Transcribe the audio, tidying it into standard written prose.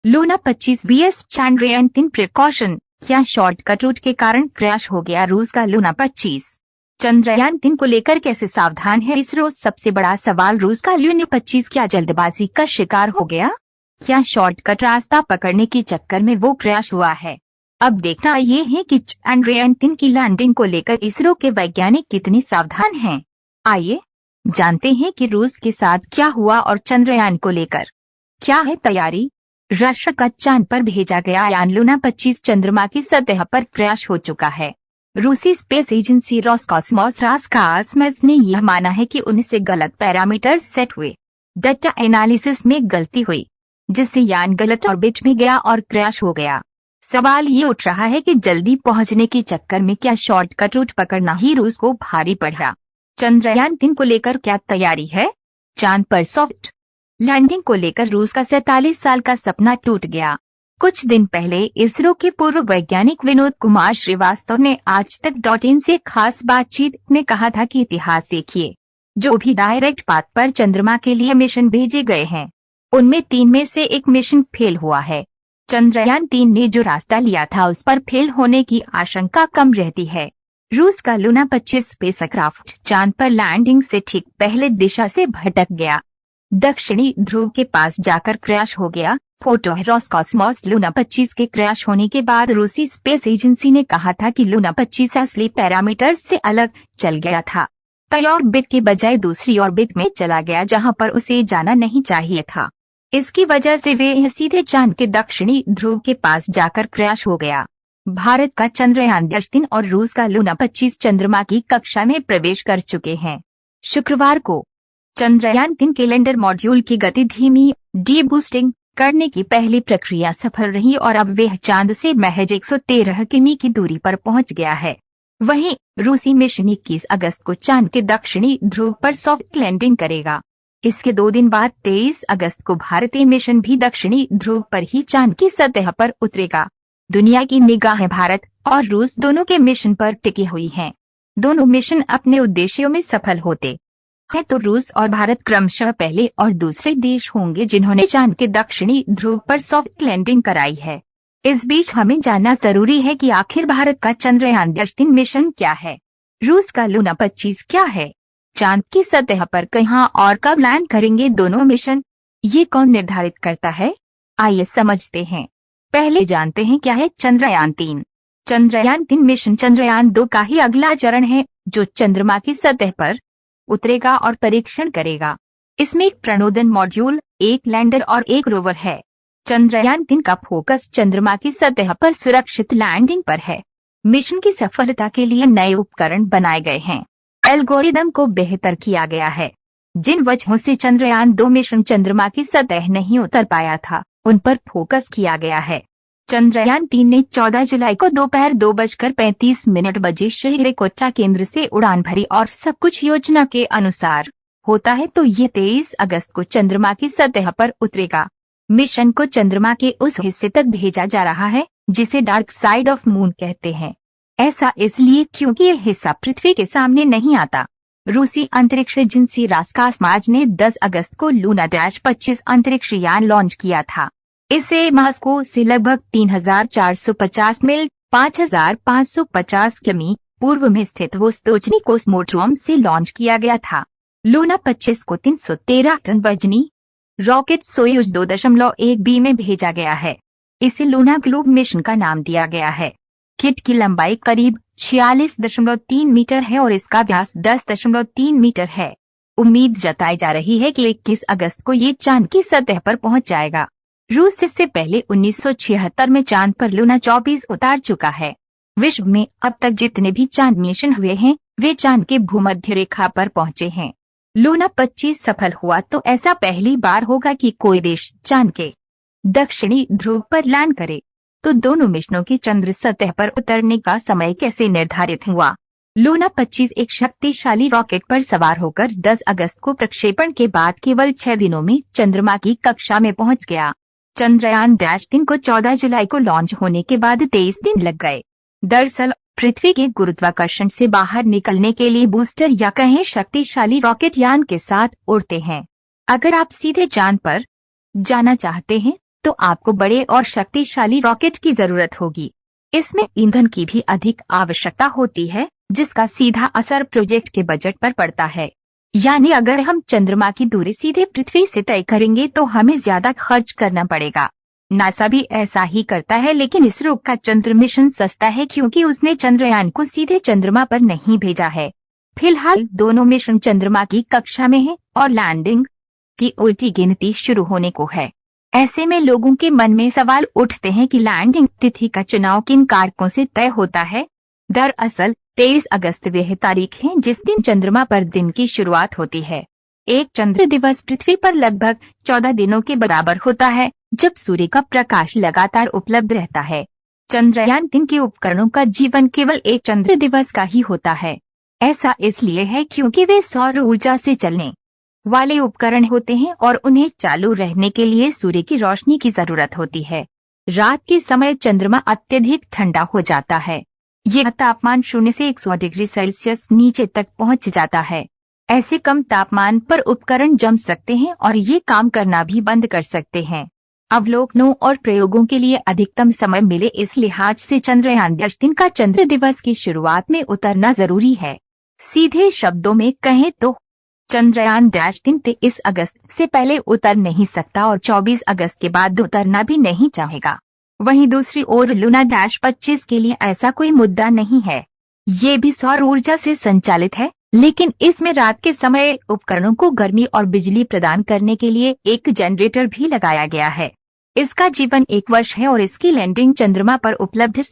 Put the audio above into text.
Luna 25 BS चांद्रयान-3 precaution, क्या shortcut root के कारण क्रैश हो गया रूस का लूना 25? चंद्रयान-3 को लेकर कैसे सावधान है इसरो? सबसे बड़ा सवाल, रूस का लूना 25 क्या जल्दबाजी का शिकार हो गया? क्या शॉर्टकट रास्ता पकड़ने के चक्कर में वो क्रैश हुआ है? अब देखना ये है कि चंद्रयान-3 की लैंडिंग को लेकर इसरो के वैज्ञानिक कितने सावधान हैं। आइए जानते हैं कि रूस के साथ क्या हुआ और चंद्रयान को लेकर क्या है तैयारी। रशिया का चांद पर भेजा गया यान लूना 25 चंद्रमा की सतह पर क्रैश हो चुका है। रूसी स्पेस एजेंसी रोसकॉस्मोस ने यह माना है कि उनसे गलत पैरामीटर सेट हुए, डाटा एनालिसिस में गलती हुई, जिससे यान गलत ऑर्बिट में गया और क्रैश हो गया। सवाल ये उठ रहा है कि जल्दी पहुंचने के चक्कर में क्या शॉर्टकट रूट पकड़ना ही रूस को भारी पड़ा। चंद्रयान-3 को लेकर क्या तैयारी है? चांद पर सॉफ्ट लैंडिंग को लेकर रूस का 47 साल का सपना टूट गया। कुछ दिन पहले इसरो के पूर्व वैज्ञानिक विनोद कुमार श्रीवास्तव ने आज तक .in से खास बातचीत में कहा था कि इतिहास देखिए, जो भी डायरेक्ट पाथ पर चंद्रमा के लिए मिशन भेजे गए हैं उनमें 3 में से एक मिशन फेल हुआ है। चंद्रयान-3 ने जो रास्ता लिया था उस पर फेल होने की आशंका कम रहती है। रूस का लूना 25 स्पेसक्राफ्ट चांद पर लैंडिंग से ठीक पहले दिशा से भटक गया, दक्षिणी ध्रुव के पास जाकर क्रैश हो गया। फोटो है रोसकॉस्मोस। लूना 25 के क्रैश होने के बाद रूसी स्पेस एजेंसी ने कहा था कि लूना 25 असली पैरामीटर से अलग चल गया था। तय ऑर्बिट के बजाय दूसरी ऑर्बिट में चला गया जहां पर उसे जाना नहीं चाहिए था। इसकी वजह से वे सीधे चांद के दक्षिणी ध्रुव के पास जाकर क्रैश हो गया। भारत का चंद्रयान-3 और रूस का लूना 25 चंद्रमा की कक्षा में प्रवेश कर चुके हैं। शुक्रवार को चंद्रयान-3 के लैंडर मॉड्यूल की गति धीमी डी-बूस्टिंग करने की पहली प्रक्रिया सफल रही और अब वह चांद से महज 113 किमी की दूरी पर पहुंच गया है। वहीं रूसी मिशन 21 अगस्त को चांद के दक्षिणी ध्रुव पर सॉफ्ट लैंडिंग करेगा। इसके 2 दिन बाद 23 अगस्त को भारतीय मिशन भी दक्षिणी ध्रुव पर ही चांद की सतह पर उतरेगा। दुनिया की निगाहें भारत और रूस दोनों के मिशन पर टिकी हुई हैं। दोनों मिशन अपने उद्देश्यों में सफल होते हैं तो रूस और भारत क्रमशः पहले और दूसरे देश होंगे जिन्होंने चांद के दक्षिणी ध्रुव पर सॉफ्ट लैंडिंग कराई है। इस बीच हमें जानना जरूरी है कि आखिर भारत का चंद्रयान-3 मिशन क्या है, रूस का लूना 25 क्या है, चांद की सतह पर कहां और कब लैंड करेंगे दोनों मिशन, ये कौन निर्धारित करता है? आइए समझते हैं। पहले जानते हैं क्या है चंद्रयान-3। चंद्रयान-3 मिशन चंद्रयान-2 का ही अगला चरण है जो चंद्रमा की सतह पर उतरेगा और परीक्षण करेगा। इसमें एक प्रणोदन मॉड्यूल, एक लैंडर और एक रोवर है। चंद्रयान-3 का फोकस चंद्रमा की सतह पर सुरक्षित लैंडिंग पर है। मिशन की सफलता के लिए नए उपकरण बनाए गए हैं, एल्गोरिदम को बेहतर किया गया है। जिन वजहों से चंद्रयान-2 मिशन चंद्रमा की सतह नहीं उतर पाया था उन पर फोकस किया गया है। चंद्रयान-3 ने 14 जुलाई को दोपहर 2:35 बजे श्रीहरिकोटा केंद्र से उड़ान भरी और सब कुछ योजना के अनुसार होता है तो ये 23 अगस्त को चंद्रमा की सतह पर उतरेगा। मिशन को चंद्रमा के उस हिस्से तक भेजा जा रहा है जिसे डार्क साइड ऑफ मून कहते हैं। ऐसा इसलिए क्योंकि यह हिस्सा पृथ्वी के सामने नहीं आता। रूसी अंतरिक्ष एजेंसी रोसकॉस्मोस ने 10 अगस्त को लूना-25 अंतरिक्ष यान लॉन्च किया था। इसे मॉस्को से लगभग 3450 मील 5550 किमी पूर्व में स्थित वोस्तोचनी कोस्मोड्रोम से लॉन्च किया गया था। लूना 25 को 313 टन वजनी रॉकेट सोयूज 2.1B में भेजा गया है। इसे लूना ग्लोब मिशन का नाम दिया गया है। किट की लंबाई करीब 46.3 मीटर है और इसका व्यास 10.3 मीटर है। उम्मीद जताई जा रही है कि 21 अगस्त को ये चांद की सतह पर पहुंच जाएगा। रूस इससे पहले 1976 में चांद पर लूना 24 उतार चुका है। विश्व में अब तक जितने भी चांद मिशन हुए हैं वे चांद के भूमध्य रेखा पर पहुंचे हैं। लूना 25 सफल हुआ तो ऐसा पहली बार होगा कि कोई देश चांद के दक्षिणी ध्रुव पर लैंड करे। तो दोनों मिशनों की चंद्र सतह पर उतरने का समय कैसे निर्धारित हुआ? लूना 25 एक शक्तिशाली रॉकेट पर सवार होकर 10 अगस्त को प्रक्षेपण के बाद केवल 6 दिनों में चंद्रमा की कक्षा में पहुंच गया। चंद्रयान-3 को 14 जुलाई को लॉन्च होने के बाद 23 दिन लग गए। दरअसल पृथ्वी के गुरुत्वाकर्षण से बाहर निकलने के लिए बूस्टर या कहें शक्तिशाली रॉकेट यान के साथ उड़ते हैं। अगर आप सीधे चांद पर जाना चाहते हैं तो आपको बड़े और शक्तिशाली रॉकेट की जरूरत होगी। इसमें ईंधन की भी अधिक आवश्यकता होती है, जिसका सीधा असर प्रोजेक्ट के बजट पर पड़ता है। यानी अगर हम चंद्रमा की दूरी सीधे पृथ्वी से तय करेंगे तो हमें ज्यादा खर्च करना पड़ेगा। नासा भी ऐसा ही करता है, लेकिन इसरो का चंद्र मिशन सस्ता है क्योंकि उसने चंद्रयान को सीधे चंद्रमा पर नहीं भेजा है। फिलहाल दोनों मिशन चंद्रमा की कक्षा में हैं और लैंडिंग की उल्टी गिनती शुरू होने को है। ऐसे में लोगों के मन में सवाल उठते हैं कि लैंडिंग तिथि का चुनाव किन कारकों से तय होता है। दरअसल 23 अगस्त वह तारीख है जिस दिन चंद्रमा पर दिन की शुरुआत होती है। एक चंद्र दिवस पृथ्वी पर लगभग 14 दिनों के बराबर होता है, जब सूर्य का प्रकाश लगातार उपलब्ध रहता है। चंद्रयान 3 के उपकरणों का जीवन केवल एक चंद्र दिवस का ही होता है। ऐसा इसलिए है क्योंकि वे सौर ऊर्जा से चलने वाले उपकरण होते हैं और उन्हें चालू रहने के लिए सूर्य की रोशनी की जरूरत होती है। रात के समय चंद्रमा अत्यधिक ठंडा हो जाता है। यह तापमान 0 से 100 डिग्री सेल्सियस नीचे तक पहुंच जाता है। ऐसे कम तापमान पर उपकरण जम सकते हैं और ये काम करना भी बंद कर सकते हैं। अवलोकनों और प्रयोगों के लिए अधिकतम समय मिले, इस लिहाज से चंद्रयान 3 का चंद्र दिवस की शुरुआत में उतरना जरूरी है। सीधे शब्दों में कहें तो चंद्रयान 3 23 अगस्त से पहले उतर नहीं सकता और 24 अगस्त के बाद उतरना भी नहीं चाहेगा। वहीं दूसरी ओर लूना 25 के लिए ऐसा कोई मुद्दा नहीं है। ये भी सौर ऊर्जा से संचालित है, लेकिन इसमें रात के समय उपकरणों को गर्मी और बिजली प्रदान करने के लिए एक जनरेटर भी लगाया गया है। इसका जीवन 1 वर्ष है और इसकी लैंडिंग चंद्रमा पर उपलब्ध